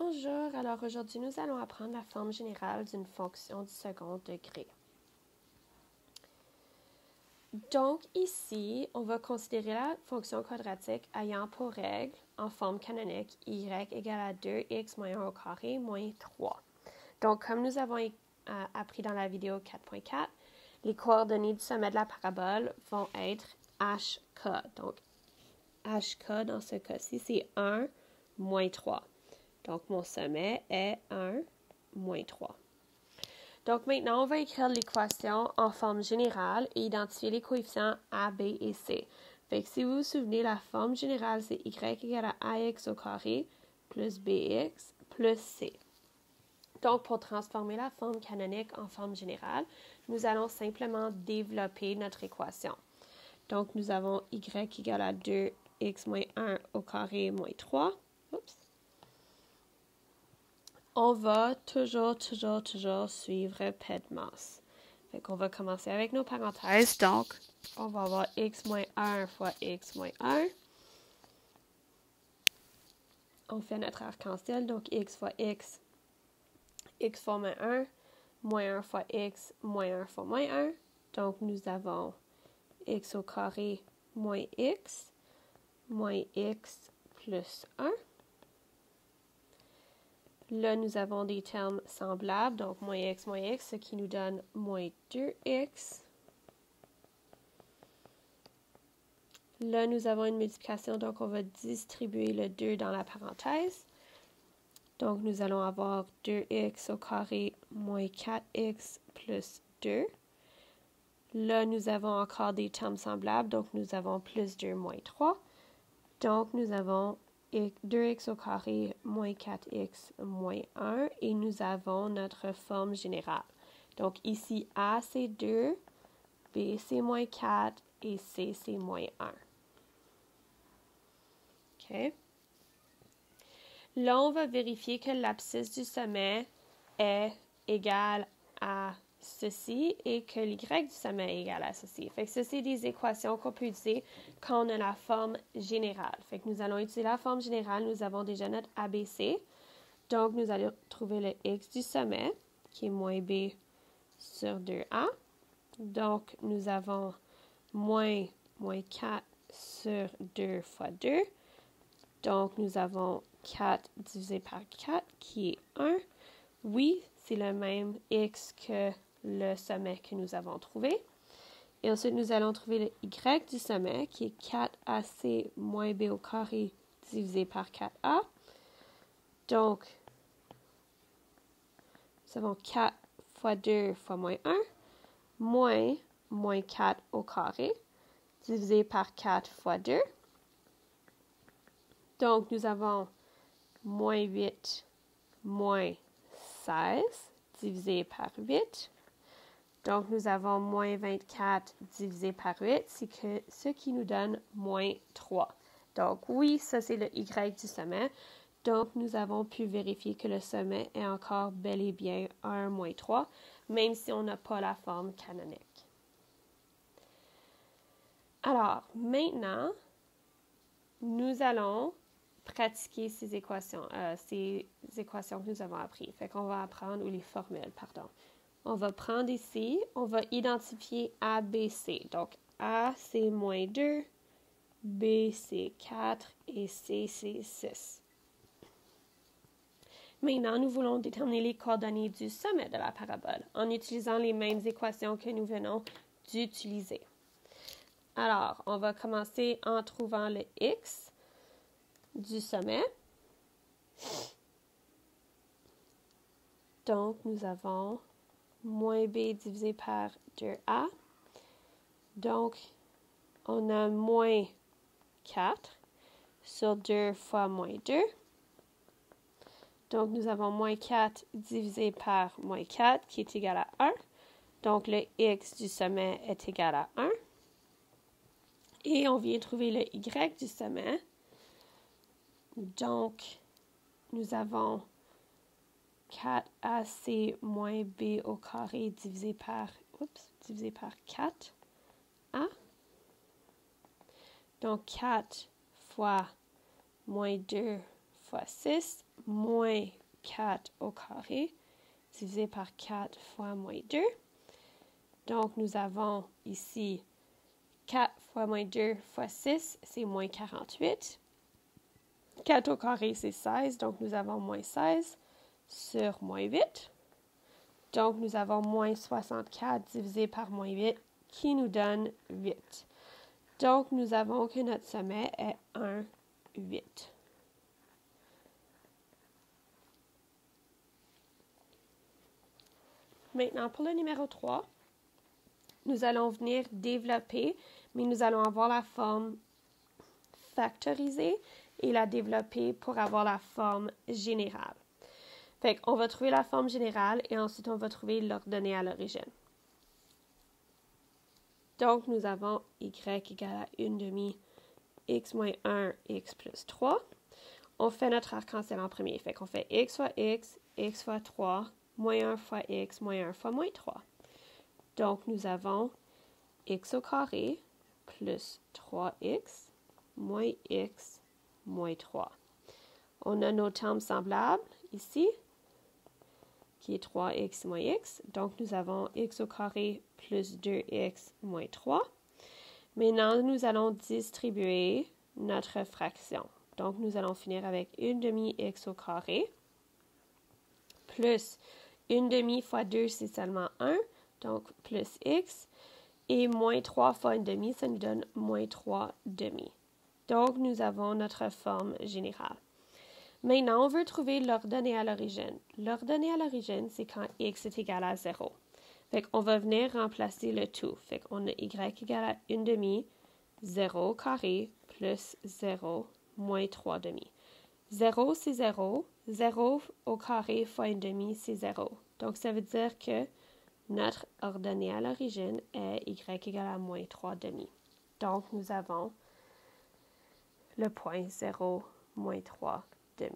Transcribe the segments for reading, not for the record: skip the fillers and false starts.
Bonjour, alors aujourd'hui nous allons apprendre la forme générale d'une fonction du second degré. Donc ici, on va considérer la fonction quadratique ayant pour règle en forme canonique y égale à 2x moins 1 au carré moins 3. Donc comme nous avons appris dans la vidéo 4.4, les coordonnées du sommet de la parabole vont être HK. Donc HK dans ce cas-ci, c'est 1 moins 3. Donc, mon sommet est 1 moins 3. Donc, maintenant, on va écrire l'équation en forme générale et identifier les coefficients A, B et C. Fait que si vous vous souvenez, la forme générale, c'est y égale à ax au carré plus bx plus c. Donc, pour transformer la forme canonique en forme générale, nous allons simplement développer notre équation. Donc, nous avons y égale à 2x moins 1 au carré moins 3. Oups. On va toujours suivre P de masse. Fait qu'on va commencer avec nos parenthèses. Donc, on va avoir x moins 1 fois x moins 1. On fait notre arc-en-ciel, donc x fois x fois moins 1 fois x, moins 1 fois moins 1. Donc, nous avons x au carré moins x plus 1. Là, nous avons des termes semblables, donc moins x, ce qui nous donne moins 2x. Là, nous avons une multiplication, donc on va distribuer le 2 dans la parenthèse. Donc, nous allons avoir 2x au carré moins 4x plus 2. Là, nous avons encore des termes semblables, donc nous avons plus 2 moins 3. Donc, nous avons 2x au carré moins 4x moins 1 et nous avons notre forme générale. Donc ici, A c'est 2, B c'est moins 4 et C c'est moins 1. OK? Là, on va vérifier que l'abscisse du sommet est égale à ceci et que l'y du sommet est égal à ceci. Fait que ça, c'est des équations qu'on peut utiliser quand on a la forme générale. Fait que nous allons utiliser la forme générale. Nous avons déjà notre ABC. Donc, nous allons trouver le x du sommet, qui est moins b sur 2a. Donc, nous avons moins 4 sur 2 fois 2. Donc, nous avons 4 divisé par 4, qui est 1. Oui, c'est le même x que le sommet que nous avons trouvé. Et ensuite, nous allons trouver le y du sommet, qui est 4ac moins b au carré divisé par 4a. Donc, nous avons 4 fois 2 fois moins 1, moins 4 au carré, divisé par 4 fois 2. Donc, nous avons moins 8, moins 16, divisé par 8. Donc, nous avons moins 24 divisé par 8, ce qui nous donne moins 3. Donc, oui, ça c'est le y du sommet. Donc, nous avons pu vérifier que le sommet est encore bel et bien 1 moins 3, même si on n'a pas la forme canonique. Alors, maintenant, nous allons pratiquer ces équations que nous avons apprises. Fait qu'on va apprendre, ou les formules, pardon. On va prendre ici, on va identifier A, B, C. Donc, A, c'est moins 2, B, c'est 4 et C, c'est 6. Maintenant, nous voulons déterminer les coordonnées du sommet de la parabole en utilisant les mêmes équations que nous venons d'utiliser. Alors, on va commencer en trouvant le x du sommet. Donc, nous avons moins b divisé par 2a. Donc, on a moins 4 sur 2 fois moins 2. Donc, nous avons moins 4 divisé par moins 4 qui est égal à 1. Donc, le x du sommet est égal à 1. Et on vient trouver le y du sommet. Donc, nous avons 4ac moins b au carré divisé par 4a. Donc, 4 fois moins 2 fois 6 moins 4 au carré divisé par 4 fois moins 2. Donc, nous avons ici 4 fois moins 2 fois 6, c'est moins 48. 4 au carré, c'est 16, donc nous avons moins 16 sur moins 8. Donc, nous avons moins 64 divisé par moins 8 qui nous donne 8. Donc, nous avons que notre sommet est 1, 8. Maintenant, pour le numéro 3, nous allons venir développer, mais nous allons avoir la forme factorisée et la développer pour avoir la forme générale. Fait qu'on va trouver la forme générale et ensuite on va trouver l'ordonnée à l'origine. Donc, nous avons y égale à 1 demi x moins 1, x plus 3. On fait notre arc-en-ciel en premier. Fait qu'on fait x fois 3, moins 1 fois x, moins 1 fois moins 3. Donc, nous avons x au carré plus 3x moins x moins 3. On a nos termes semblables ici, qui est 3x moins x. Donc, nous avons x au carré plus 2x moins 3. Maintenant, nous allons distribuer notre fraction. Donc, nous allons finir avec 1 demi x au carré plus 1 demi fois 2, c'est seulement 1, donc plus x. Et moins 3 fois 1 demi, ça nous donne moins 3 demi. Donc, nous avons notre forme générale. Maintenant, on veut trouver l'ordonnée à l'origine. L'ordonnée à l'origine, c'est quand x est égal à 0. Fait qu'on va venir remplacer le tout. Fait qu'on a y égale à 1 demi, 0 au carré, plus 0, moins 3 demi. 0, c'est 0. 0 au carré fois 1 demi, c'est 0. Donc, ça veut dire que notre ordonnée à l'origine est y égale à moins 3 demi. Donc, nous avons le point 0, moins 3 demi.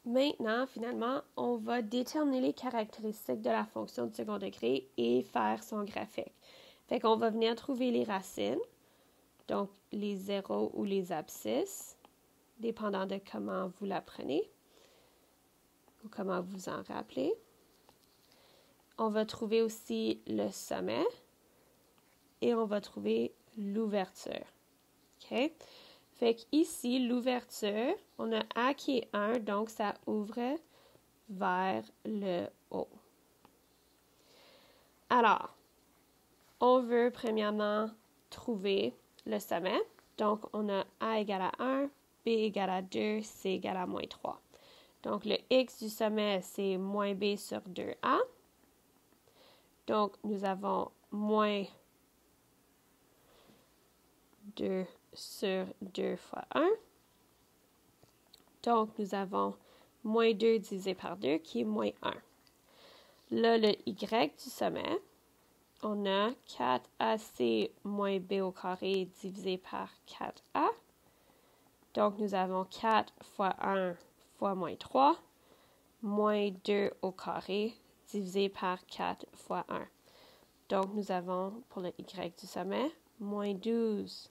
Maintenant, finalement, on va déterminer les caractéristiques de la fonction de second degré et faire son graphique. Fait qu'on va venir trouver les racines, donc les zéros ou les abscisses, dépendant de comment vous l'apprenez ou comment vous en rappelez. On va trouver aussi le sommet et on va trouver l'ouverture. OK? Fait qu'ici, l'ouverture, on a A qui est 1, donc ça ouvre vers le haut. Alors, on veut premièrement trouver le sommet. Donc, on a A égale à 1, B égale à 2, C égale à moins 3. Donc, le x du sommet, c'est moins B sur 2A. Donc, nous avons moins 2 sur 2 fois 1. Donc, nous avons moins 2 divisé par 2 qui est moins 1. Là, le y du sommet, on a 4ac moins b au carré divisé par 4a. Donc, nous avons 4 fois 1 fois moins 3, moins 2 au carré divisé par 4 fois 1. Donc, nous avons, pour le y du sommet, moins 12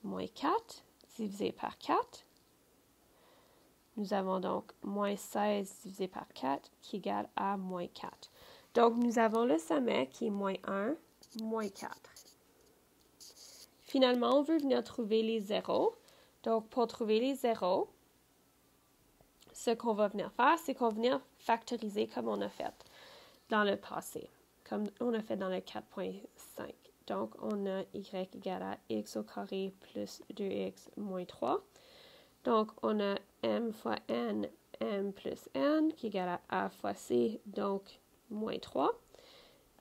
moins 4 divisé par 4. Nous avons donc moins 16 divisé par 4 qui égale à moins 4. Donc, nous avons le sommet qui est moins 1, moins 4. Finalement, on veut venir trouver les zéros. Donc, pour trouver les zéros, ce qu'on va venir faire, c'est qu'on va venir factoriser comme on a fait dans le passé, comme on a fait dans le 4.5. Donc, on a y égale à x au carré plus 2x moins 3. Donc, on a m fois n, m plus n, qui égale à a fois c, donc moins 3.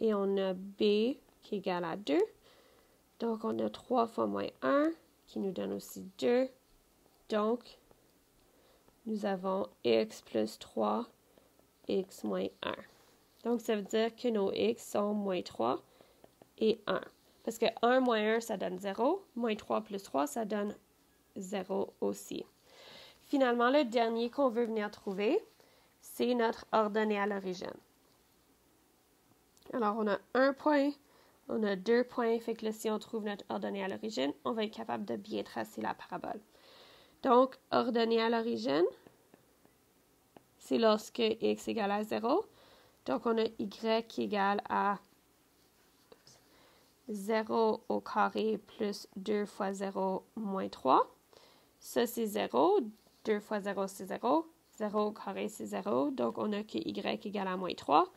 Et on a b qui égale à 2. Donc, on a 3 fois moins 1, qui nous donne aussi 2. Donc, nous avons x plus 3, x moins 1. Donc, ça veut dire que nos x sont moins 3 et 1. Parce que 1 moins 1, ça donne 0. Moins 3 plus 3, ça donne 0 aussi. Finalement, le dernier qu'on veut venir trouver, c'est notre ordonnée à l'origine. Alors, on a un point On a 2 points, fait que là, si on trouve notre ordonnée à l'origine, on va être capable de bien tracer la parabole. Donc, ordonnée à l'origine, c'est lorsque x égale à 0. Donc, on a y égale à 0 au carré plus 2 fois 0 moins 3. Ça, c'est 0. 2 fois 0, c'est 0. 0 au carré, c'est 0. Donc, on a que y égale à moins 3.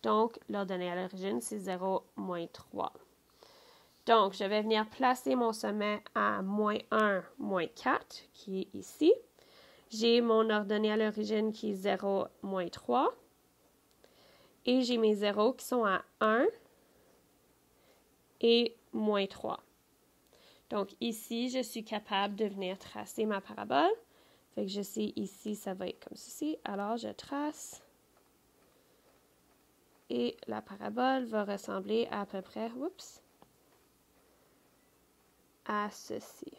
Donc, l'ordonnée à l'origine, c'est 0, moins 3. Donc, je vais venir placer mon sommet à moins 1, moins 4, qui est ici. J'ai mon ordonnée à l'origine qui est 0, moins 3. Et j'ai mes zéros qui sont à 1 et moins 3. Donc, ici, je suis capable de venir tracer ma parabole. Fait que je sais ici, ça va être comme ceci. Alors, je trace. Et la parabole va ressembler à peu près, à ceci.